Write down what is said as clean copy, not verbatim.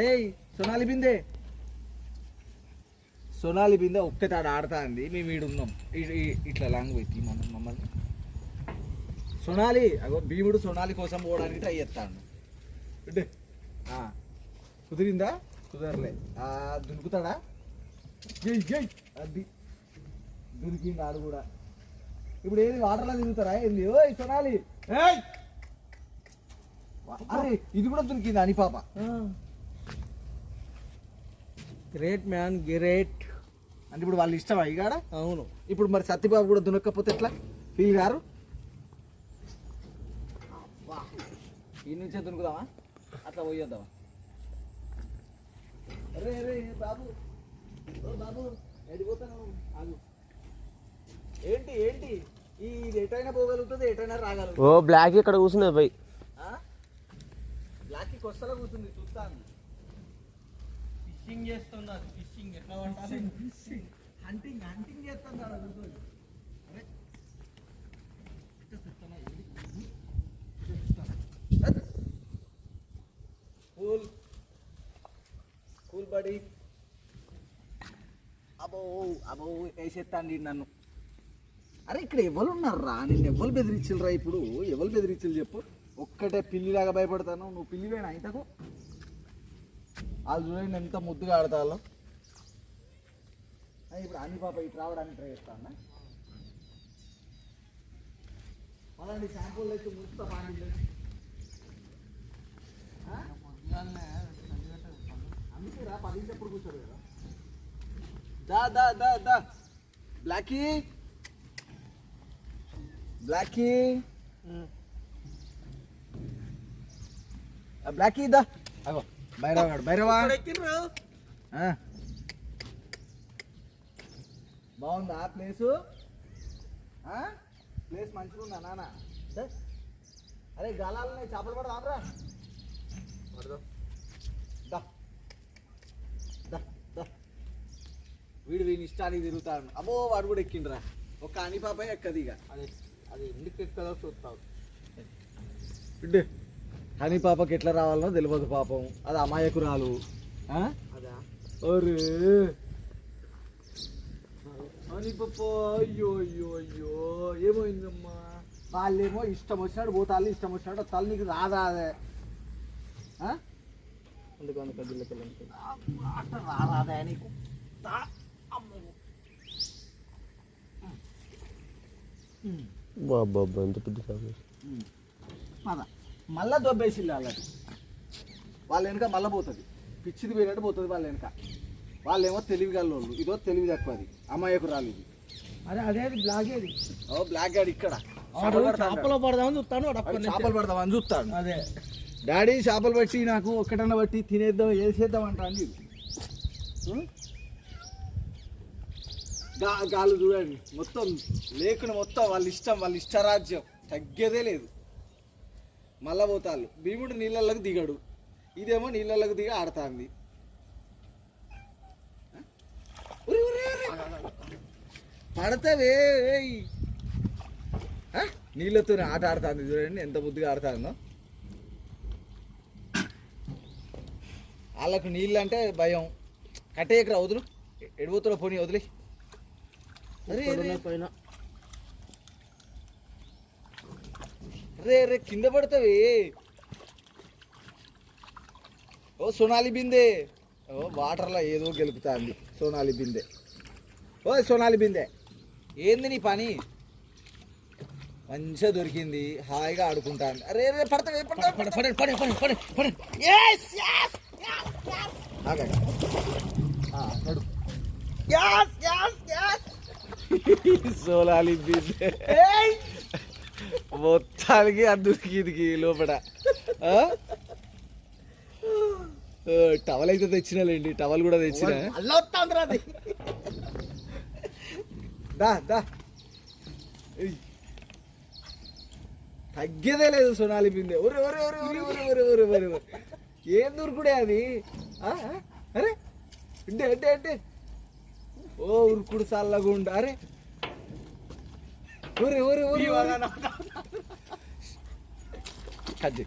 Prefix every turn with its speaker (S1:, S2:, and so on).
S1: ఏయ్ సోనాలి బిందే, సోనాలి బిందే ఒక్కతాడు ఆడుతా అంది. మేము ఈడున్నాం ఇట్లా లాంగ్ పెట్టి మమ్మల్ని. సోనాలి అగో భీముడు సోనాలి కోసం పోవడానికి ట్రై చేస్తాడు. కుదిరిందా? కుదరలే. దునుకుతాడా? అది దునికింది ఆడు కూడా. ఇప్పుడు ఏది వాటర్లో దిగుతారా ఏంది? ఓయ్ సోనాలి, అరే ఇది కూడా దునికింది అని పాప.
S2: Great man, great.
S1: అంటే ఇప్పుడు వాళ్ళు ఇష్టమా ఇగాడ?
S2: అవును.
S1: ఇప్పుడు మరి సత్యబాబు కూడా దునక్కపోతే ఎట్లా ఫీల్ గారు? ఈ నుంచే దునుకుదామా? అట్లా పోయొద్దామా? అరే అరే బాబు, ఓ బాబు ఎడిపోతాను ఆగు. ఏంటి ఏంటి ఇది ఎటైనా పోగలుగుతుంది, ఎటైనా రాగలుగుతుంది.
S3: ఓ బ్లాక్ ఇక్కడ కూర్చున్నది పోయి.
S1: బ్లాక్ కొస్తలో కూర్చుంది చూస్తాను.
S2: ఫిషింగ్ చేస్తున్నారు. ఫిషింగ్ ఎట్లా పట్టాలి?
S1: హంటింగ్ హంటింగ్ చేస్తాను. కూల్ కూల్ బడి. అబో అబో వేసేస్తాండి నన్ను. అరే ఇక్కడ ఎవరు ఉన్నారా? నేను ఎవరు బెదిరించిల్రా? ఇప్పుడు ఎవరు బెదిరించిల్లు చెప్పు. ఒక్కటే పిల్లిలాగా భయపడతాను. నువ్వు పిల్లివేనా ఇంతకు? వాళ్ళు చూడండి ఎంత ముద్దుగా ఆడతాలో. ఇప్పుడు అన్ని పాప ఇటు రావడానికి ట్రై చేస్తాను. అలాంటి షాంపూలు అయితే ముస్తా పానీ. అందుకే రా 10 ఎప్పుడు కూర్చోడు కదా. దా దా దా దా బ్లాకీ, బ్లాకీ బ్లాకీ దా. అగో భైరవాడు, భైరవా బాగుందా ప్లేసు? ప్లేస్ మంచిగా ఉందా నాన్న? అరే గాలాలనే చేపలు పడదాంరా. వీడు వీని ఇష్టానికి తిరుగుతాడు. అబ్బో వాడు కూడా ఎక్కిండ్రా. ఒక అని పాప ఎక్కది. ఇక
S2: అది అది ఎందుకు ఎక్కదో చూస్తావు.
S1: హనీ పాపకి ఎట్లా రావాలనో తెలియదు పాపం. అది అమాయకురాలు.
S2: అదా
S1: అరే హనీ పాప అయ్యో అయ్యో అయ్యో ఏమైందమ్మా? వాళ్ళేమో ఇష్టం వచ్చినాడు పోతాళ్ళు, ఇష్టం వచ్చినాడు తల్లి. నీకు రాదా? అదే
S2: అందుకని కదిల్లకి
S1: అట్లా రాదా నీకు?
S3: బాబా ఎంత పెద్ద
S1: మళ్ళా దొబ్బేసి వాళ్ళకి. వాళ్ళ వెనక మళ్ళీ పోతుంది. పిచ్చిది పోయినట్టు పోతుంది వాళ్ళ వెనక. వాళ్ళేమో తెలివి గల్లోళ్ళు, ఇదో తెలివి తక్కువది అమాయకురాలు ఇది.
S2: అదే అదేది బ్లాక్ ఏది?
S1: ఓ బ్లాక్ గార్డ్ ఇక్కడ
S2: చేపలు పడదామని చూస్తాను.
S1: చేపలు పడదామని చూస్తాను.
S2: అదే
S1: డాడీ చేపలు పట్టి నాకు ఒక్కటన్నా బట్టి తినేద్దాం వేసేద్దాం అంటాను. గాలు చూడండి మొత్తం లేకుని మొత్తం వాళ్ళ ఇష్టం, వాళ్ళ ఇష్టరాజ్యం తగ్గేదే లేదు. మళ్ళా పోతాళ్ళు. భీముడు నీళ్ళలోకి దిగడు, ఇదేమో నీళ్ళలోకి దిగి ఆడుతుంది. పడతావే నీళ్ళతో ఆట ఆడుతుంది. చూడండి ఎంత బుద్ధిగా ఆడుతుందో. వాళ్ళకు నీళ్ళు అంటే భయం. కట్టేయకరా, వదులు. ఎడిపోతులో పోనీ వదిలే.
S2: పైన
S1: రే రే కింద పడతావే. ఓ సోనాలి బిందే. ఓ వాటర్లో ఏదో గెలుపుతుంది సోనాలి బిందే. ఓ సోనాలి బిందే ఏంది నీ పని? మంచిగా దొరికింది, హాయిగా ఆడుకుంటాను. అరే రే పడతావే సోనాలి బిందే మొత్తానికి అందుకి లోపల. టవల్ అయితే తెచ్చినాలేండి, టవల్ కూడా తెచ్చిన. దా దా తగ్గేదే లేదు సోనాలి బిందే. ఒరే ఒరే ఒరే ఒరే ఒరే ఒరే ఒరే ఒరే ఏం దూరుకుడే అది? అరే అంటే అంటే అంటే ఓ ఉరుకుడు చల్లగుండా. అరే ఒరే ఒరే ఒరే కజ్జి